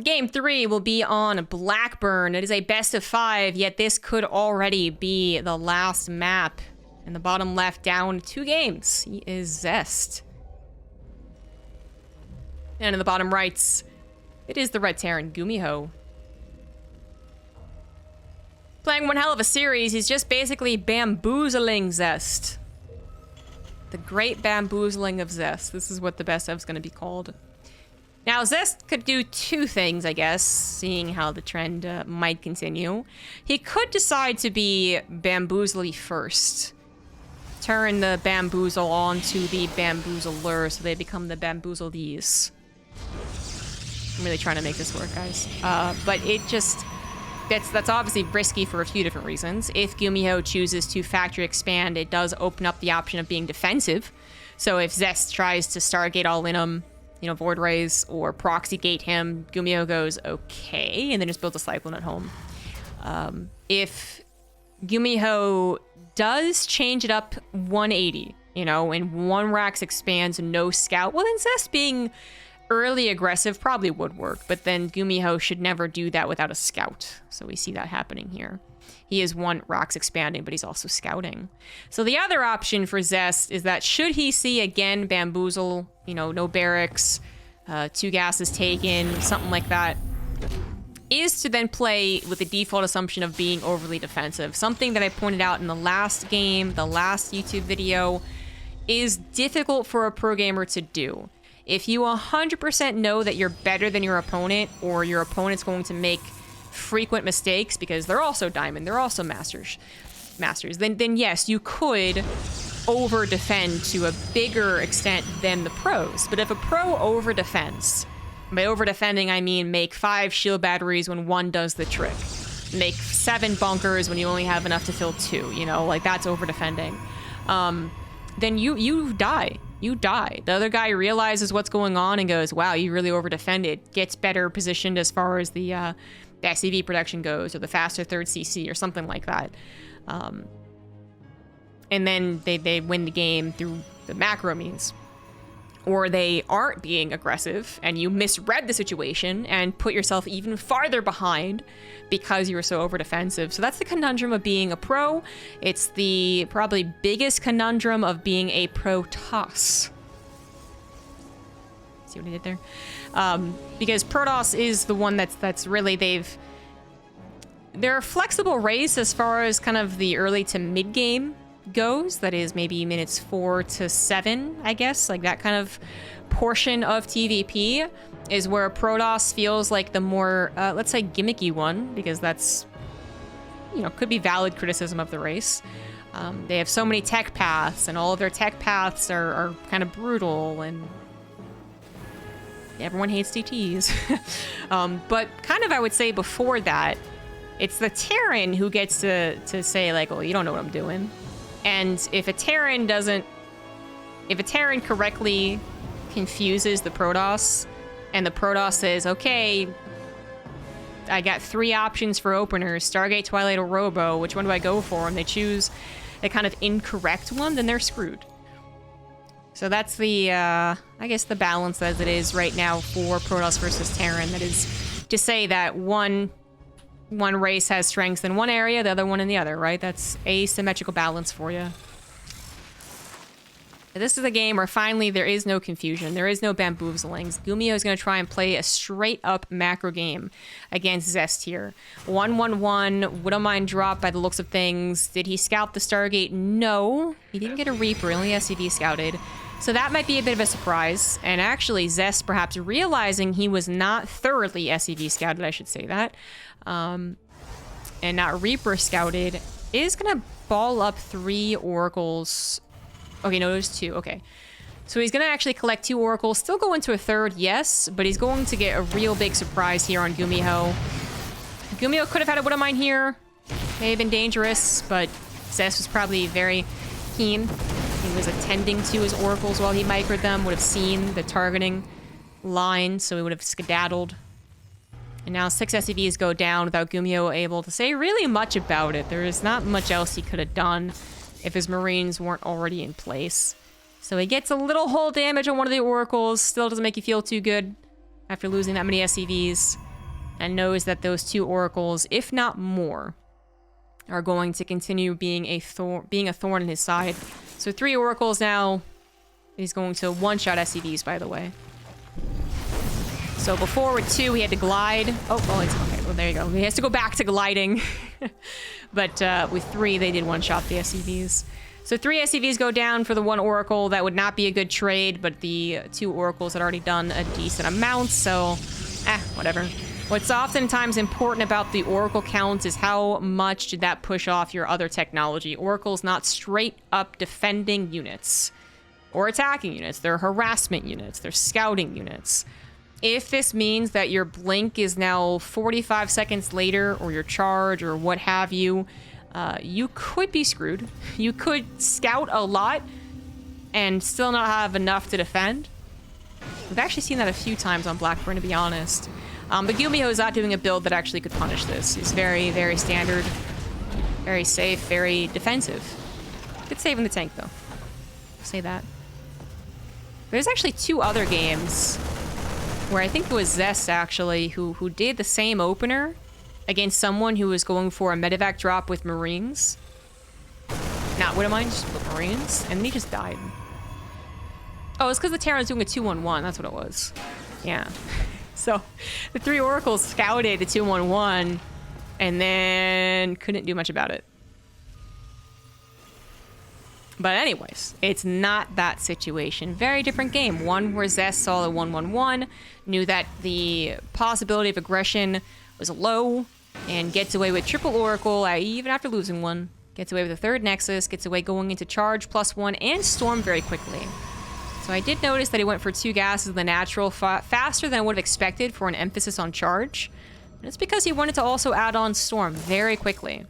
Game 3 will be on Blackburn. It is a best of 5, yet this could already be the last map. In the bottom left, down 2 games, he is Zest. And in the bottom right, it is the Red Terran, GuMiho. Playing one hell of a series, he's just basically bamboozling Zest. The great bamboozling of Zest. This is what the best of's going to be called. Now, Zest could do 2 things, I guess, seeing how the trend might continue. He could decide to be bamboozly first. Turn the bamboozle onto the bamboozler so they become the bamboozledees. I'm really trying to make this work, guys. But it just... That's obviously risky for a few different reasons. If GuMiho chooses to factory expand, it does open up the option of being defensive. So if Zest tries to Stargate all in him, you know, Void Rays or Proxy Gate him, GuMiho goes, okay, and then just builds a Cyclone at home. If GuMiho does change it up 180, you know, and 1 Rax expands, no scout, well, then Zest being early aggressive probably would work, but then GuMiho should never do that without a scout. So we see that happening here. He is 1 Rax expanding, but he's also scouting. So the other option for Zest is that should he see again bamboozle, you know, no barracks, 2 gases taken, something like that, is to then play with the default assumption of being overly defensive. Something that I pointed out in the last game, the last YouTube video, is difficult for a pro gamer to do. If you 100% know that you're better than your opponent, or your opponent's going to make frequent mistakes because they're also diamond, they're also masters, then yes, you could over defend to a bigger extent than the pros. But if a pro over defends, by over defending I mean make 5 shield batteries when 1 does the trick, make 7 bunkers when you only have enough to fill 2, you know, like that's over defending, then you die. You die. The other guy realizes what's going on and goes, wow, you really over defended, gets better positioned as far as the SCV production goes, or the faster 3rd CC, or something like that. And then they win the game through the macro means. Or they aren't being aggressive, and you misread the situation and put yourself even farther behind because you were so over defensive. So that's the conundrum of being a pro. It's the probably biggest conundrum of being a Protoss. See what I did there? Because Protoss is the one that's really they're a flexible race as far as kind of the early to mid game goes. That is maybe minutes 4 to 7, I guess, like that kind of portion of TVP is where Protoss feels like the more let's say gimmicky one, because that's, you know, could be valid criticism of the race. They have so many tech paths, and all of their tech paths are kind of brutal, and everyone hates DTs. But kind of, I would say before that, it's the Terran who gets to say like, well, you don't know what I'm doing. And if a Terran correctly confuses the Protoss, and the Protoss says, okay, I got 3 options for openers, Stargate, Twilight, or Robo, which one do I go for? And they choose the kind of incorrect one, then they're screwed. So that's the, I guess the balance as it is right now for Protoss versus Terran. That is to say that one race has strengths in one area, the other one in the other, right? That's asymmetrical balance for you. This is a game where finally there is no confusion. There is no bamboozlings. GuMiho is going to try and play a straight-up macro game against Zest here. 1-1-1, wouldn't mind drop by the looks of things. Did he scout the Stargate? No. He didn't get a Reaper, only SCV scouted. So that might be a bit of a surprise. And actually, Zest perhaps realizing he was not thoroughly SCV scouted, I should say that, and not Reaper scouted, is going to ball up 3 oracles. Okay, no, there's 2. Okay. So he's going to actually collect 2 oracles, still go into a 3rd, yes, but he's going to get a real big surprise here on GuMiho. GuMiho could have had a Widow Mine here. May have been dangerous, but Zest was probably very keen. He was attending to his oracles while he microed them, would have seen the targeting line, so he would have skedaddled. And now 6 SCVs go down without GuMiho able to say really much about it. There is not much else he could have done if his Marines weren't already in place. So he gets a little hull damage on one of the oracles. Still doesn't make you feel too good. after losing that many SCVs, and knows that those 2 oracles, if not more, are going to continue being a thorn in his side. So 3 oracles now. He's going to one-shot SCVs, by the way. So before with 2, he had to glide. Oh, well, it's okay. Well, there you go. He has to go back to gliding. But with 3, they did one-shot the SCVs. So 3 SCVs go down for the 1 oracle. That would not be a good trade, but the 2 oracles had already done a decent amount, so whatever. What's oftentimes important about the oracle counts is how much did that push off your other technology. Oracle's not straight up defending units or attacking units. They're harassment units. They're scouting units. If this means that your blink is now 45 seconds later, or your charge, or what have you, you could be screwed. You could scout a lot and still not have enough to defend. We've actually seen that a few times on Blackburn, to be honest. But GuMiho is not doing a build that actually could punish this. He's very, very standard, very safe, very defensive. Good save in the tank, though. I'll say that. There's actually 2 other games where I think it was Zest, actually, who did the same opener against someone who was going for a medevac drop with Marines. Not Widowmine, just with Marines. And then he just died. Oh, it's because the Terran was doing a 2-1-1. That's what it was. Yeah. So, the 3 oracles scouted a 2-1-1, and then couldn't do much about it. But anyways, it's not that situation. Very different game. One where Zest saw the 1-1-1, knew that the possibility of aggression was low, and gets away with triple oracle, even after losing one. Gets away with a 3rd nexus, gets away going into charge +1, and storm very quickly. So I did notice that he went for 2 gases in the natural faster than I would have expected for an emphasis on charge. And it's because he wanted to also add on storm very quickly.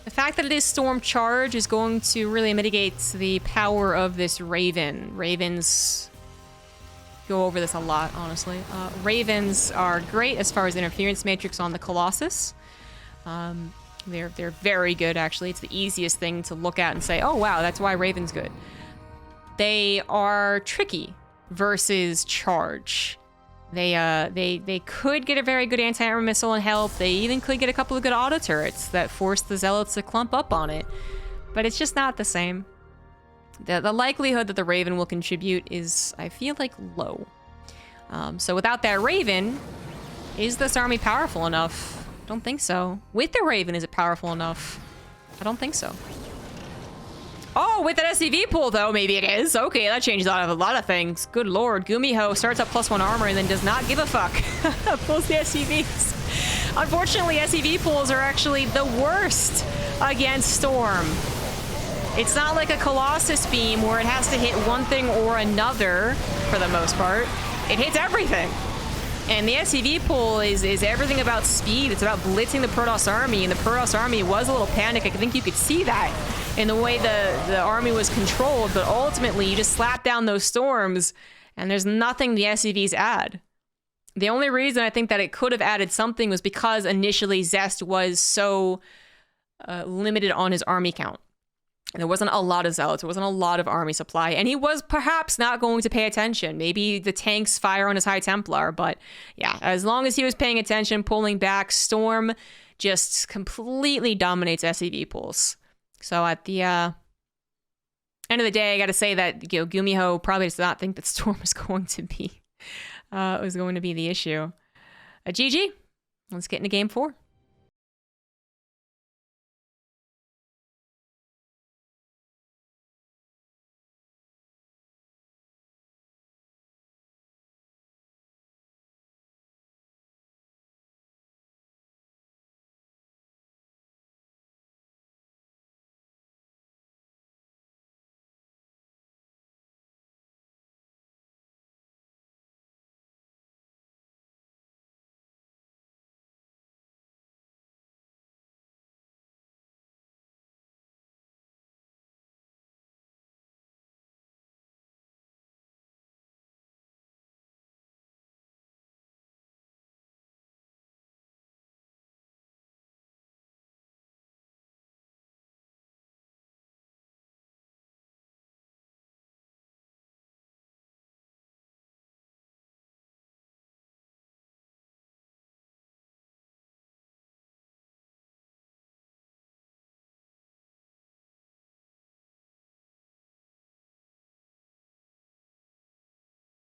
The fact that it is storm charge is going to really mitigate the power of this Raven. Ravens go over this a lot, honestly. Ravens are great as far as interference matrix on the Colossus. They're very good, actually. It's the easiest thing to look at and say, oh wow, that's why Raven's good. They are tricky versus charge. They could get a very good anti-armor missile and help. They even could get a couple of good auto turrets that force the zealots to clump up on it. But it's just not the same. The likelihood that the Raven will contribute is, I feel like, low. So without that Raven, is this army powerful enough? I don't think so. With the Raven, is it powerful enough? I don't think so. Oh, with an SCV pool, though, maybe it is. Okay, that changes a lot of things. Good lord, GuMiho starts up +1 armor and then does not give a fuck. Pulls the SCVs. Unfortunately, SCV pools are actually the worst against Storm. It's not like a Colossus beam where it has to hit one thing or another, for the most part. It hits everything. And the SCV pool is everything about speed. It's about blitzing the Protoss army, and the Protoss army was a little panicked. I think you could see that in the way the army was controlled, but ultimately you just slap down those storms, and there's nothing the SCVs add. The only reason I think that it could have added something was because initially Zest was so limited on his army count. There wasn't a lot of zealots, there wasn't a lot of army supply, and he was perhaps not going to pay attention. Maybe the tanks fire on his High Templar, but yeah, as long as he was paying attention, pulling back, Storm just completely dominates SCV pools. So at the end of the day, I gotta say that GuMiho probably does not think that Storm is going to be the issue. GG. Let's get into game 4.